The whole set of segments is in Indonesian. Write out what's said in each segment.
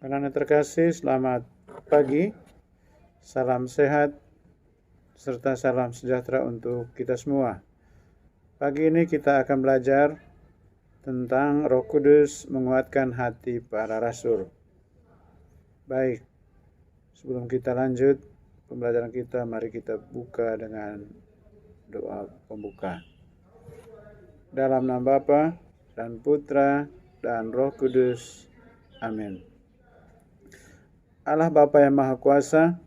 Anak-anak terkasih, selamat pagi, salam sehat, serta salam sejahtera untuk kita semua. Pagi ini kita akan belajar tentang Roh Kudus menguatkan hati para rasul. Baik, sebelum kita lanjut pembelajaran kita, mari kita buka dengan doa pembuka. Dalam nama Bapa dan Putra dan Roh Kudus. Amin. Allah Bapa yang Maha Kuasa,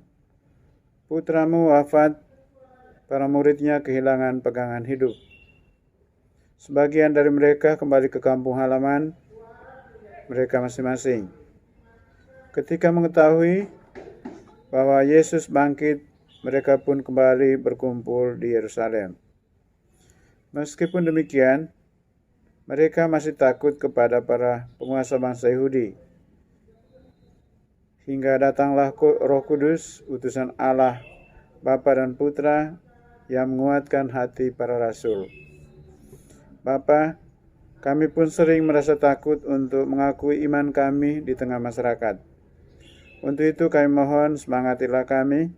Putramu wafat, para muridnya kehilangan pegangan hidup. Sebagian dari mereka kembali ke kampung halaman mereka masing-masing. Ketika mengetahui bahwa Yesus bangkit, mereka pun kembali berkumpul di Yerusalem. Meskipun demikian, mereka masih takut kepada para penguasa bangsa Yahudi. Hingga datanglah Roh Kudus, utusan Allah, Bapa dan Putra, yang menguatkan hati para rasul. Bapa, kami pun sering merasa takut untuk mengakui iman kami di tengah masyarakat. Untuk itu kami mohon semangatilah kami,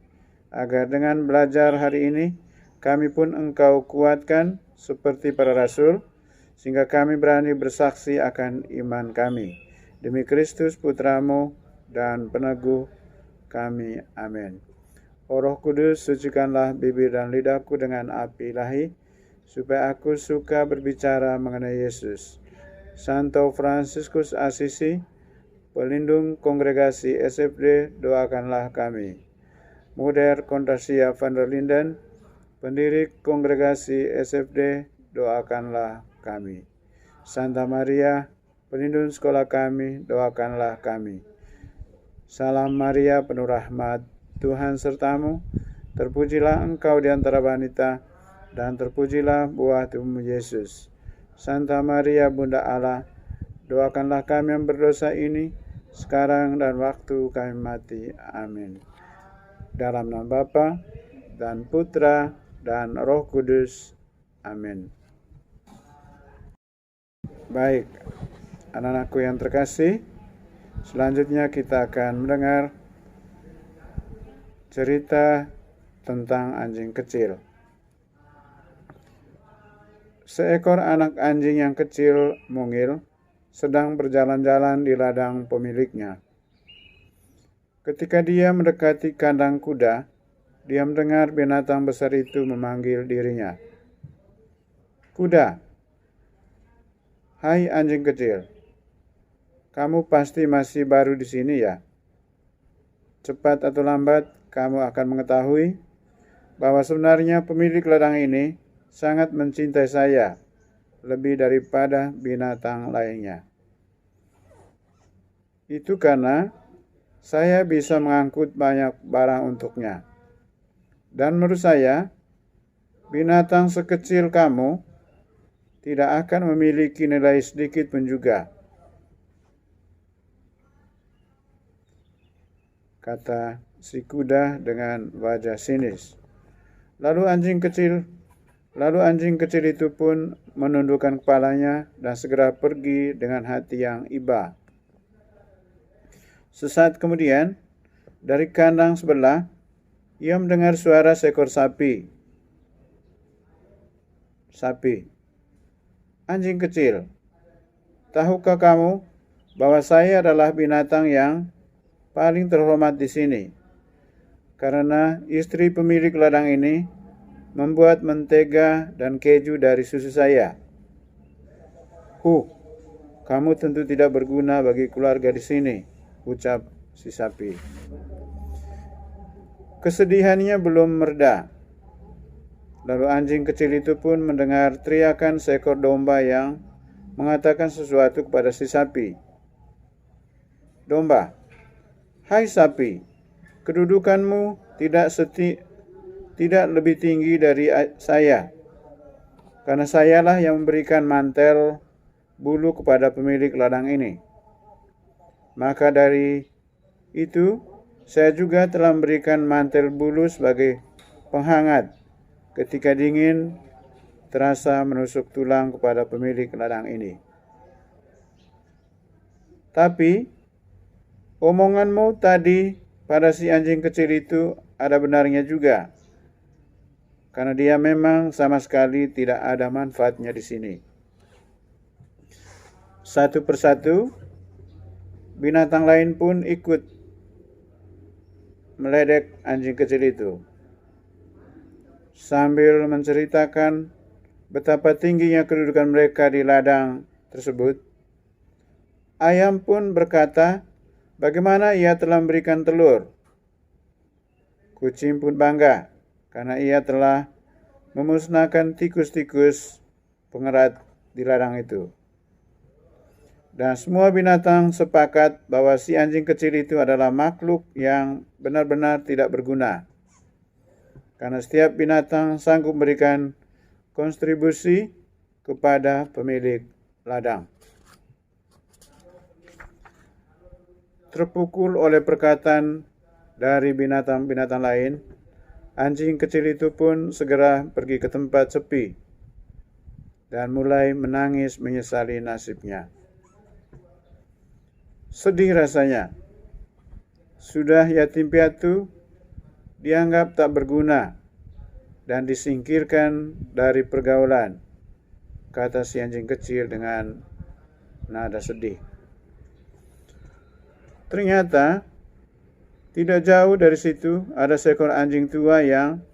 agar dengan belajar hari ini, kami pun Engkau kuatkan seperti para rasul, sehingga kami berani bersaksi akan iman kami. Demi Kristus Putramu dan peneguh kami. Amin. O Roh Kudus, sucikanlah bibir dan lidahku dengan api ilahi, supaya aku suka berbicara mengenai Yesus. Santo Fransiskus Asisi, pelindung kongregasi SFD, doakanlah kami. Moeder Contasia van der Linden, pendiri kongregasi SFD, doakanlah kami. Santa Maria, pelindung sekolah kami, doakanlah kami. Salam Maria, penuh rahmat, Tuhan sertamu, terpujilah engkau di antara wanita, dan terpujilah buah tubuhmu Yesus. Santa Maria, Bunda Allah, doakanlah kami yang berdosa ini, sekarang dan waktu kami mati. Amin. Dalam nama Bapa dan Putra dan Roh Kudus. Amin. Baik, anak-anakku yang terkasih, selanjutnya kita akan mendengar cerita tentang anjing kecil. Seekor anak anjing yang kecil mungil sedang berjalan-jalan di ladang pemiliknya. Ketika dia mendekati kandang kuda, dia mendengar binatang besar itu memanggil dirinya. Kuda, hai anjing kecil, kamu pasti masih baru di sini ya? Cepat atau lambat, kamu akan mengetahui bahwa sebenarnya pemilik ladang ini sangat mencintai saya lebih daripada binatang lainnya. Itu karena saya bisa mengangkut banyak barang untuknya. Dan menurut saya, binatang sekecil kamu tidak akan memiliki nilai sedikit pun juga, kata si kuda dengan wajah sinis. Lalu anjing kecil itu pun menundukkan kepalanya dan segera pergi dengan hati yang iba. Sesaat kemudian, dari kandang sebelah, ia mendengar suara seekor sapi. Sapi, anjing kecil, tahukah kamu bahwa saya adalah binatang yang paling terhormat di sini? Karena istri pemilik ladang ini membuat mentega dan keju dari susu saya. Kamu tentu tidak berguna bagi keluarga di sini, ucap si sapi. Kesedihannya belum mereda. Lalu anjing kecil itu pun mendengar teriakan seekor domba yang mengatakan sesuatu kepada si sapi. Domba, hai sapi, kedudukanmu tidak lebih tinggi dari saya, karena sayalah yang memberikan mantel bulu kepada pemilik ladang ini. Maka dari itu, saya juga telah memberikan mantel bulu sebagai penghangat ketika dingin terasa menusuk tulang kepada pemilik ladang ini. Tapi Omonganmu tadi pada si anjing kecil itu ada benarnya juga, karena dia memang sama sekali tidak ada manfaatnya di sini. Satu persatu, binatang lain pun ikut meledek anjing kecil itu, sambil menceritakan betapa tingginya kedudukan mereka di ladang tersebut. Ayam pun berkata bagaimana ia telah memberikan telur. Kucing pun bangga karena ia telah memusnahkan tikus-tikus pengerat di ladang itu. Dan semua binatang sepakat bahwa si anjing kecil itu adalah makhluk yang benar-benar tidak berguna. Karena setiap binatang sanggup memberikan kontribusi kepada pemilik ladang. Terpukul oleh perkataan dari binatang-binatang lain, anjing kecil itu pun segera pergi ke tempat sepi dan mulai menangis menyesali nasibnya. Sedih rasanya. Sudah yatim piatu, dianggap tak berguna dan disingkirkan dari pergaulan, kata si anjing kecil dengan nada sedih. Ternyata tidak jauh dari situ ada seekor anjing tua yang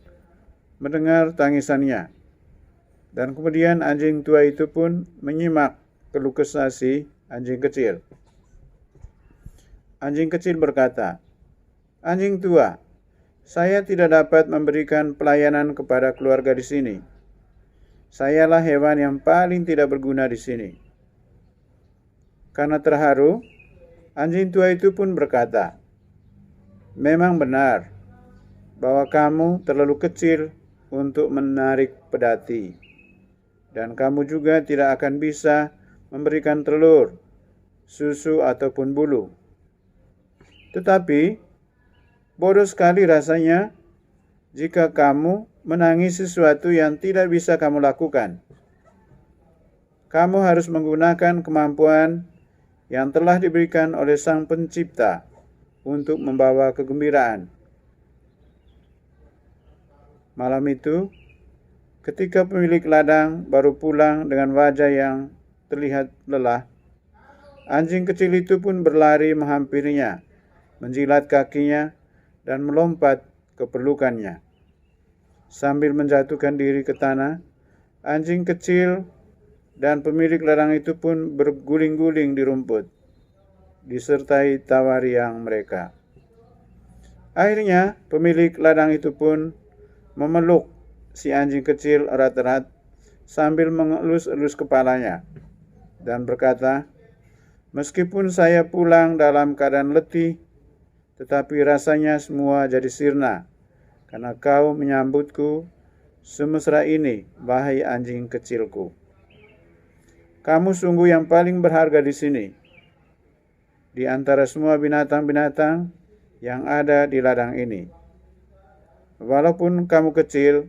mendengar tangisannya. Dan kemudian anjing tua itu pun menyimak keluh kesah si anjing kecil. Anjing kecil berkata, "Anjing tua, saya tidak dapat memberikan pelayanan kepada keluarga di sini. Sayalah hewan yang paling tidak berguna di sini." Karena terharu, anjing tua itu pun berkata, "Memang benar bahwa kamu terlalu kecil untuk menarik pedati, dan kamu juga tidak akan bisa memberikan telur, susu, ataupun bulu. Tetapi bodoh sekali rasanya jika kamu menangis sesuatu yang tidak bisa kamu lakukan. Kamu harus menggunakan kemampuan yang telah diberikan oleh Sang Pencipta untuk membawa kegembiraan." Malam itu, ketika pemilik ladang baru pulang dengan wajah yang terlihat lelah, anjing kecil itu pun berlari menghampirinya, menjilat kakinya, dan melompat ke pelukannya. Sambil menjatuhkan diri ke tanah, anjing kecil dan pemilik ladang itu pun berguling-guling di rumput, disertai tawa riang mereka. Akhirnya, pemilik ladang itu pun memeluk si anjing kecil erat-erat sambil mengelus-elus kepalanya dan berkata, "Meskipun saya pulang dalam keadaan letih, tetapi rasanya semua jadi sirna karena kau menyambutku semesra ini, wahai anjing kecilku. Kamu sungguh yang paling berharga di sini, di antara semua binatang-binatang yang ada di ladang ini. Walaupun kamu kecil,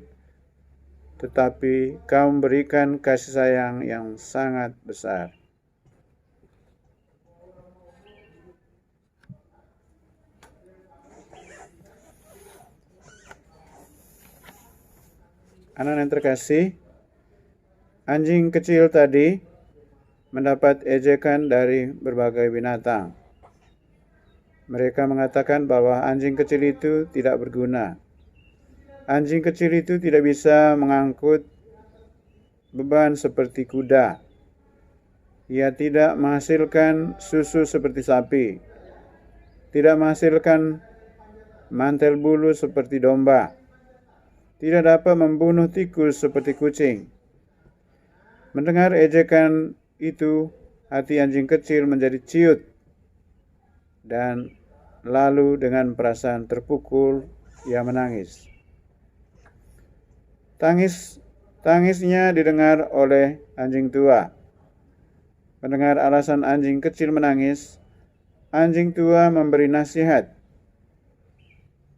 tetapi kau memberikan kasih sayang yang sangat besar." Anak yang terkasih, anjing kecil tadi mendapat ejekan dari berbagai binatang. Mereka mengatakan bahwa anjing kecil itu tidak berguna. Anjing kecil itu tidak bisa mengangkut beban seperti kuda. Ia tidak menghasilkan susu seperti sapi, tidak menghasilkan mantel bulu seperti domba, tidak dapat membunuh tikus seperti kucing. Mendengar ejekan itu, hati anjing kecil menjadi ciut, dan lalu dengan perasaan terpukul ia menangis. Tangisnya didengar oleh anjing tua. Mendengar alasan anjing kecil menangis, anjing tua memberi nasihat.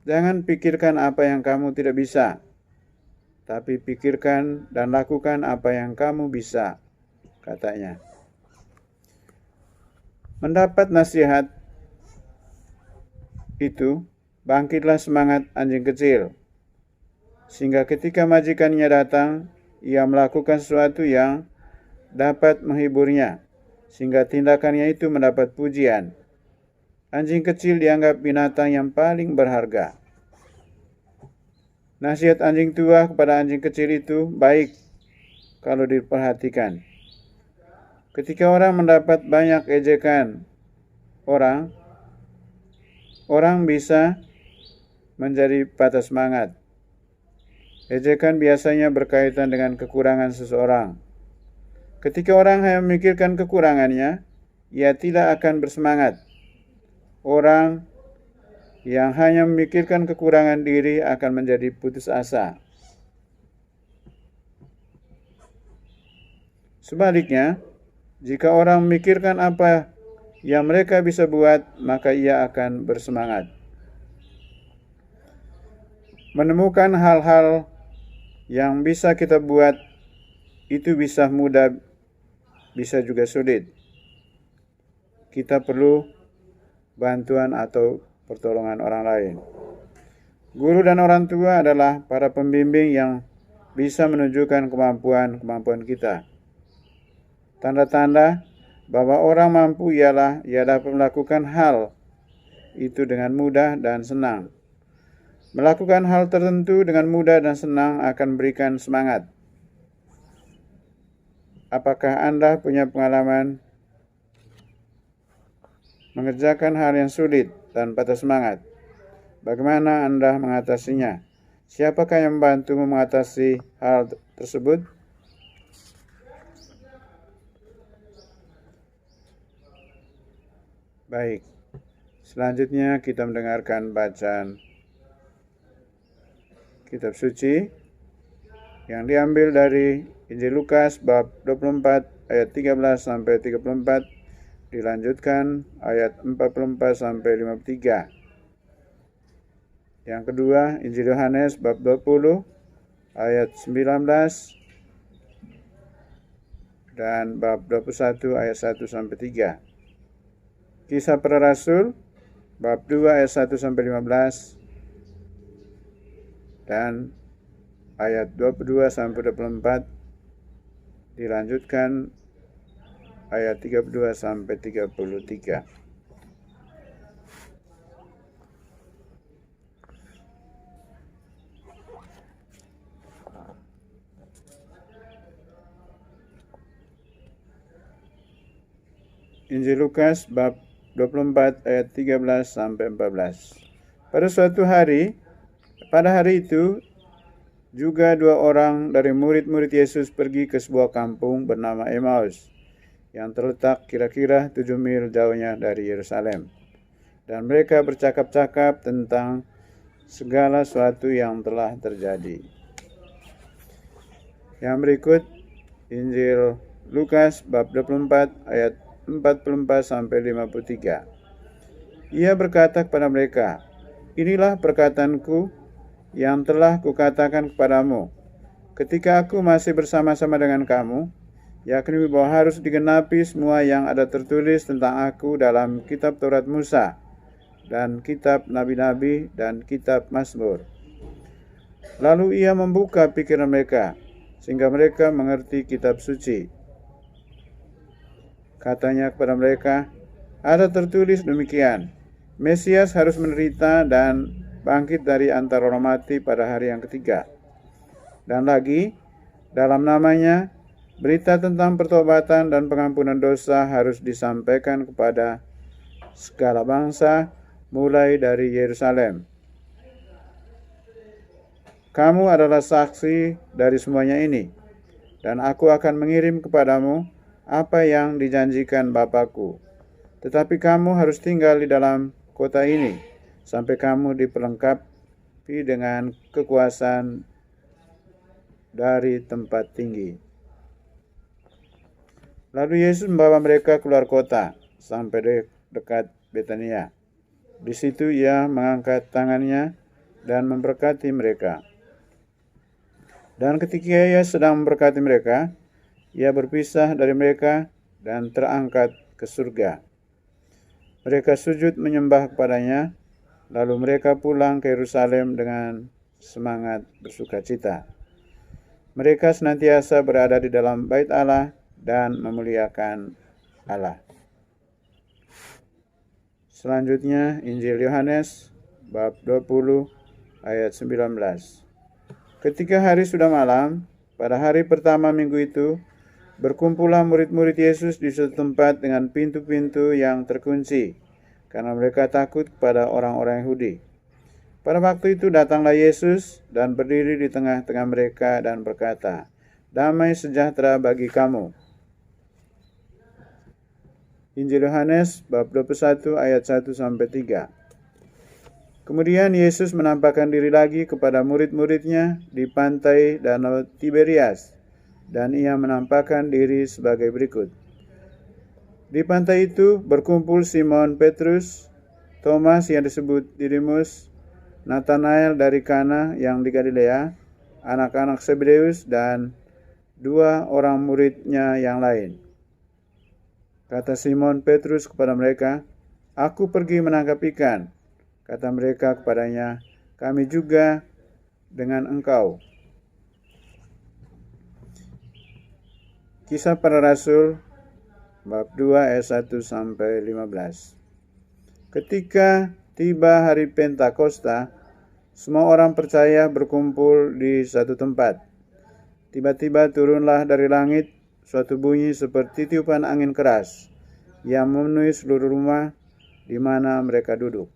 "Jangan pikirkan apa yang kamu tidak bisa, tapi pikirkan dan lakukan apa yang kamu bisa," katanya. Mendapat nasihat, itu, bangkitlah semangat anjing kecil, sehingga ketika majikannya datang, ia melakukan sesuatu yang dapat menghiburnya, sehingga tindakannya itu mendapat pujian. Anjing kecil dianggap binatang yang paling berharga. Nasihat anjing tua kepada anjing kecil itu baik kalau diperhatikan. Ketika orang mendapat banyak ejekan orang bisa menjadi patah semangat. Ejekan biasanya berkaitan dengan kekurangan seseorang. Ketika orang hanya memikirkan kekurangannya, ia tidak akan bersemangat. Orang yang hanya memikirkan kekurangan diri akan menjadi putus asa. Sebaliknya, jika orang memikirkan apa yang mereka bisa buat, maka ia akan bersemangat. Menemukan hal-hal yang bisa kita buat itu bisa mudah, bisa juga sulit. Kita perlu bantuan atau pertolongan orang lain. Guru dan orang tua adalah para pembimbing yang bisa menunjukkan kemampuan kita. Tanda-tanda bahwa orang mampu ialah ia dapat melakukan hal itu dengan mudah dan senang. Melakukan hal tertentu dengan mudah dan senang akan memberikan semangat. Apakah Anda punya pengalaman mengerjakan hal yang sulit dan patah semangat? Bagaimana Anda mengatasinya? Siapakah yang membantu mengatasi hal tersebut? Baik, selanjutnya kita mendengarkan bacaan kitab suci yang diambil dari Injil Lukas bab 24 ayat 13 sampai 34, dilanjutkan ayat 44 sampai 53. Yang kedua, Injil Yohanes bab 20 ayat 19 dan bab 21 ayat 1 sampai 3. Kisah Para Rasul bab 2 ayat 1 sampai 15 dan ayat 22 sampai 24, dilanjutkan ayat 32 sampai 33. Injil Lukas bab 24 ayat 13 sampai 14. Pada hari itu juga dua orang dari murid-murid Yesus pergi ke sebuah kampung bernama Emmaus yang terletak kira-kira 7 mil jauhnya dari Yerusalem. Dan mereka bercakap-cakap tentang segala sesuatu yang telah terjadi. Yang berikut Injil Lukas bab 24 ayat 44 sampai 53. Ia berkata kepada mereka, "Inilah perkataanku yang telah kukatakan kepadamu ketika aku masih bersama-sama dengan kamu, yakni bahwa harus digenapi semua yang ada tertulis tentang aku dalam kitab Taurat Musa dan kitab Nabi-Nabi dan kitab Mazmur." Lalu ia membuka pikiran mereka sehingga mereka mengerti kitab suci. Katanya kepada mereka, "Ada tertulis demikian, Mesias harus menderita dan bangkit dari antara orang mati pada hari yang ketiga. Dan lagi, dalam namanya, berita tentang pertobatan dan pengampunan dosa harus disampaikan kepada segala bangsa, mulai dari Yerusalem. Kamu adalah saksi dari semuanya ini, dan aku akan mengirim kepadamu apa yang dijanjikan Bapakku. Tetapi kamu harus tinggal di dalam kota ini, sampai kamu diperlengkapi dengan kekuasaan dari tempat tinggi." Lalu Yesus membawa mereka keluar kota sampai dekat Betania. Di situ ia mengangkat tangannya dan memberkati mereka. Dan ketika ia sedang memberkati mereka, ia berpisah dari mereka dan terangkat ke surga. Mereka sujud menyembah kepadanya Lalu mereka pulang ke Yerusalem dengan semangat bersukacita. Mereka senantiasa berada di dalam bait Allah dan memuliakan Allah. Selanjutnya Injil Yohanes bab 20 ayat 19. Ketika hari sudah malam, pada hari pertama minggu itu, berkumpullah murid-murid Yesus di suatu tempat dengan pintu-pintu yang terkunci, karena mereka takut kepada orang-orang Yahudi. Pada waktu itu datanglah Yesus dan berdiri di tengah-tengah mereka dan berkata, "Damai sejahtera bagi kamu." Injil Yohanes bab 21 ayat 1-3. Kemudian Yesus menampakkan diri lagi kepada murid-muridnya di pantai Danau Tiberias, dan ia menampakkan diri sebagai berikut. Di pantai itu berkumpul Simon Petrus, Thomas yang disebut Didimus, Nathanael dari Kana yang di Galilea, anak-anak Zebedeus, dan 2 orang muridnya yang lain. Kata Simon Petrus kepada mereka, "Aku pergi menangkap ikan." Kata mereka kepadanya, "Kami juga dengan engkau." Kisah Para Rasul bab 2 ayat 1-15. Ketika tiba hari Pentakosta, semua orang percaya berkumpul di satu tempat. Tiba-tiba turunlah dari langit suatu bunyi seperti tiupan angin keras yang memenuhi seluruh rumah di mana mereka duduk.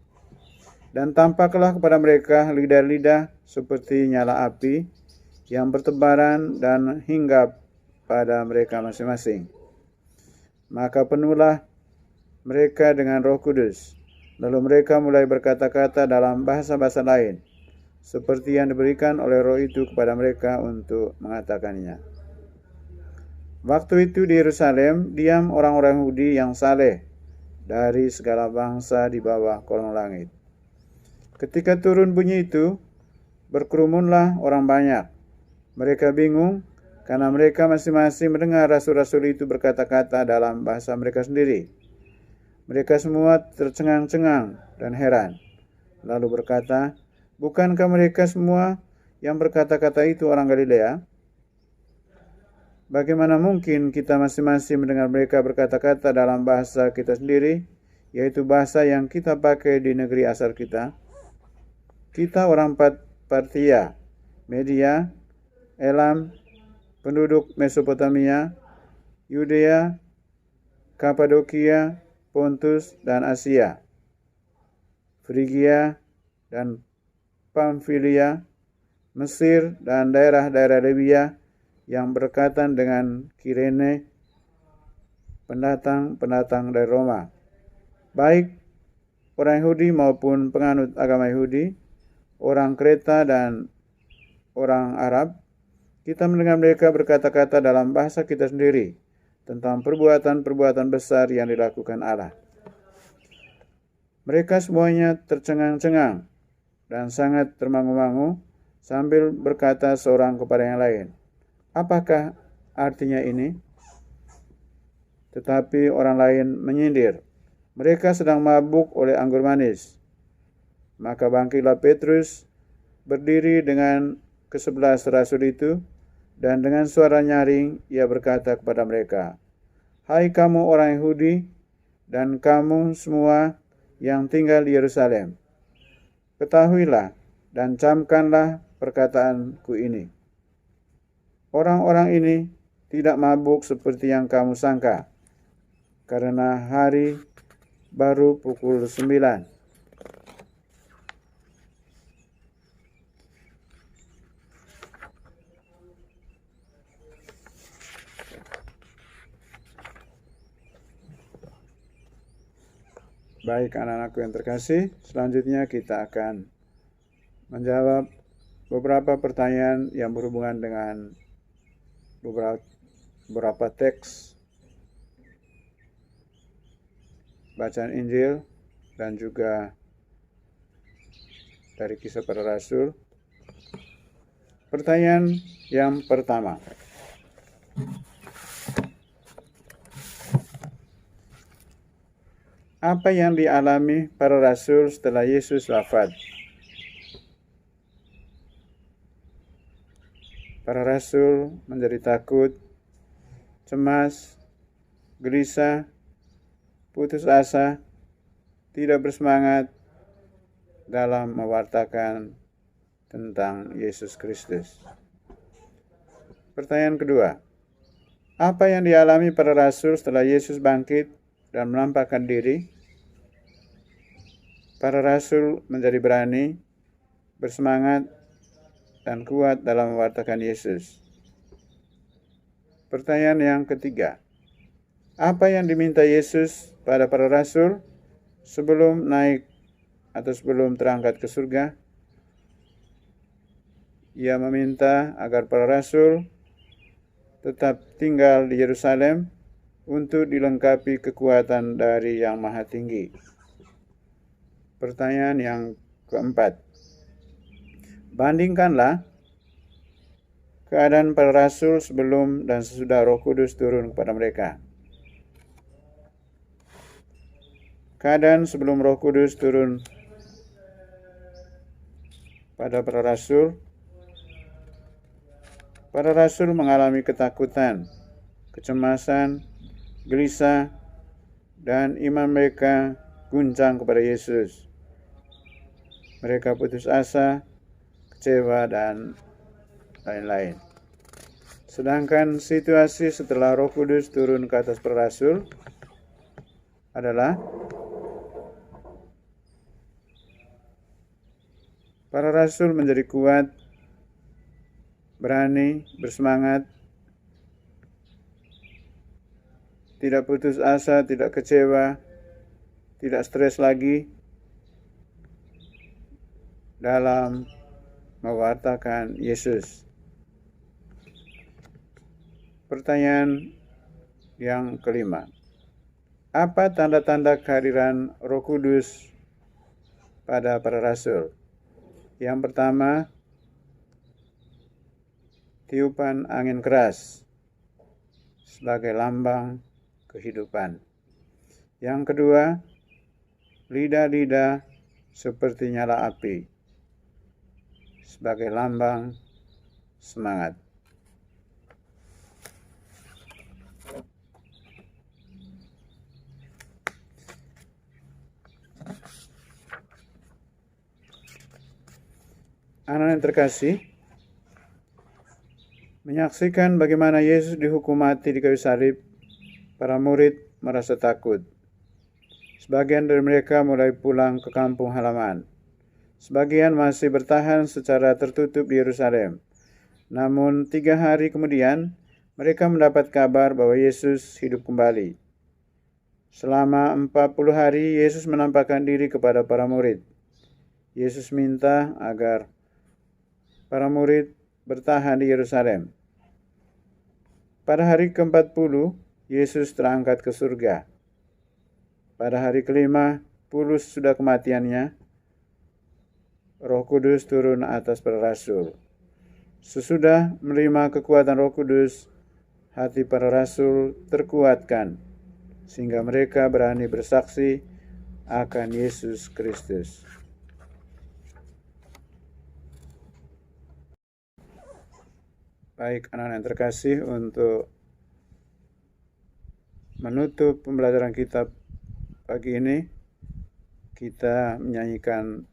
Dan tampaklah kepada mereka lidah-lidah seperti nyala api yang bertebaran dan hinggap pada mereka masing-masing. Maka penuhlah mereka dengan Roh Kudus. Lalu mereka mulai berkata-kata dalam bahasa-bahasa lain, seperti yang diberikan oleh Roh itu kepada mereka untuk mengatakannya. Waktu itu di Yerusalem diam orang-orang Yahudi yang saleh dari segala bangsa di bawah kolong langit. Ketika turun bunyi itu, berkerumunlah orang banyak. Mereka bingung karena mereka masing-masing mendengar rasul-rasul itu berkata-kata dalam bahasa mereka sendiri. Mereka semua tercengang-cengang dan heran. Lalu berkata, "Bukankah mereka semua yang berkata-kata itu orang Galilea? Bagaimana mungkin kita masing-masing mendengar mereka berkata-kata dalam bahasa kita sendiri, yaitu bahasa yang kita pakai di negeri asal kita? Kita orang Partia, Media, Elam, penduduk Mesopotamia, Yudea, Kapadokia, Pontus dan Asia, Frigia dan Pamfilia, Mesir dan daerah-daerah Libya yang berdekatan dengan Kirene, pendatang-pendatang dari Roma, baik orang Yahudi maupun penganut agama Yahudi, orang Kreta dan orang Arab. Kita mendengar mereka berkata-kata dalam bahasa kita sendiri tentang perbuatan-perbuatan besar yang dilakukan Allah." Mereka semuanya tercengang-cengang dan sangat termangu-mangu sambil berkata seorang kepada yang lain, "Apakah artinya ini?" Tetapi orang lain menyindir, "Mereka sedang mabuk oleh anggur manis." Maka bangkitlah Petrus, berdiri dengan ke-11 rasul itu, dan dengan suara nyaring ia berkata kepada mereka, "Hai kamu orang Yahudi dan kamu semua yang tinggal di Yerusalem, ketahuilah dan camkanlah perkataanku ini. Orang-orang ini tidak mabuk seperti yang kamu sangka, karena hari baru pukul 9. Baik anak-anakku yang terkasih, selanjutnya kita akan menjawab beberapa pertanyaan yang berhubungan dengan beberapa teks bacaan Injil dan juga dari Kisah Para Rasul. Pertanyaan yang pertama, Apa yang dialami para rasul setelah Yesus wafat? Para rasul menjadi takut, cemas, gelisah, putus asa, tidak bersemangat dalam mewartakan tentang Yesus Kristus. Pertanyaan kedua, apa yang dialami para rasul setelah Yesus bangkit dan menampakkan diri? Para rasul menjadi berani, bersemangat, dan kuat dalam mewartakan Yesus. Pertanyaan yang ketiga, apa yang diminta Yesus pada para rasul sebelum naik atau sebelum terangkat ke surga? Ia meminta agar para rasul tetap tinggal di Yerusalem untuk dilengkapi kekuatan dari Yang Maha Tinggi. Pertanyaan yang keempat, bandingkanlah keadaan para rasul sebelum dan sesudah Roh Kudus turun kepada mereka. Keadaan sebelum Roh Kudus turun pada para rasul mengalami ketakutan, kecemasan, gelisah, dan iman mereka guncang kepada Yesus. Mereka putus asa, kecewa, dan lain-lain. Sedangkan situasi setelah Roh Kudus turun ke atas para rasul adalah para rasul menjadi kuat, berani, bersemangat, tidak putus asa, tidak kecewa, tidak stres lagi dalam mewartakan Yesus. Pertanyaan yang kelima, apa tanda-tanda kehadiran Roh Kudus pada para rasul? Yang pertama, tiupan angin keras sebagai lambang kehidupan. Yang kedua, lidah-lidah seperti nyala api sebagai lambang semangat. Anak yang terkasih, menyaksikan bagaimana Yesus dihukum mati di kayu salib, para murid merasa takut. Sebagian dari mereka mulai pulang ke kampung halaman. Sebagian masih bertahan secara tertutup di Yerusalem. Namun 3 hari kemudian, mereka mendapat kabar bahwa Yesus hidup kembali. Selama 40 hari, Yesus menampakkan diri kepada para murid. Yesus minta agar para murid bertahan di Yerusalem. Pada hari ke-40, Yesus terangkat ke surga. Pada hari ke-50 sesudah kematiannya, Roh Kudus turun atas para rasul. Sesudah menerima kekuatan Roh Kudus, hati para rasul terkuatkan, sehingga mereka berani bersaksi akan Yesus Kristus. Baik anak-anak yang terkasih, untuk menutup pembelajaran kita pagi ini, kita menyanyikan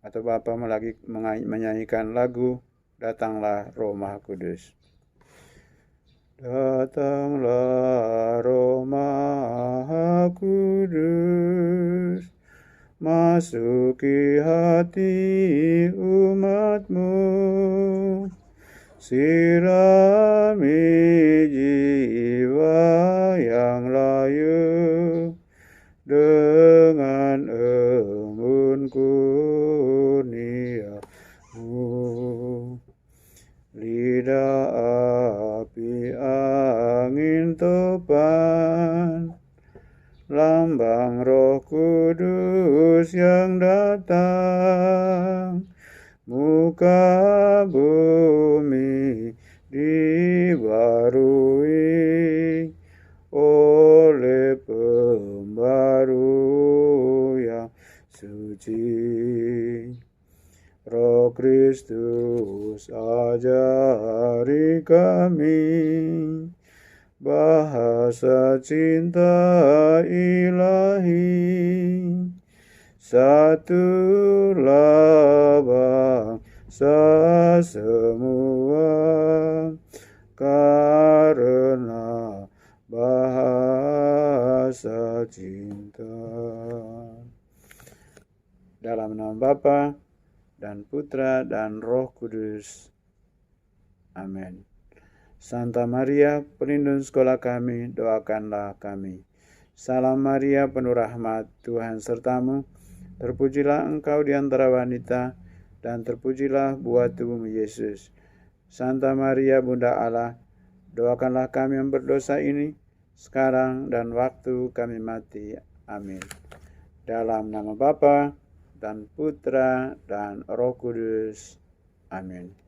atau Bapak lagi menyanyikan lagu Datanglah Roh Maha Kudus. Datanglah Roh Maha Kudus, masuki hati umat-Mu, sirami jiwa yang layu dengan embun kurnia-Mu. Lidah api angin topan, lambang Roh Kudus yang datang, muka bumi dibarui oleh Kristus, ajari kami bahasa cinta ilahi. Satulah bangsa semua karena bahasa cinta. Dalam nama Bapa dan Putra dan Roh Kudus. Amin. Santa Maria, pelindung sekolah kami, doakanlah kami. Salam Maria, penuh rahmat, Tuhan sertamu. Terpujilah engkau di antara wanita, dan terpujilah buah tubuhmu Yesus. Santa Maria, Bunda Allah, doakanlah kami yang berdosa ini, sekarang dan waktu kami mati. Amin. Dalam nama Bapa dan Putra dan Roh Kudus. Amin.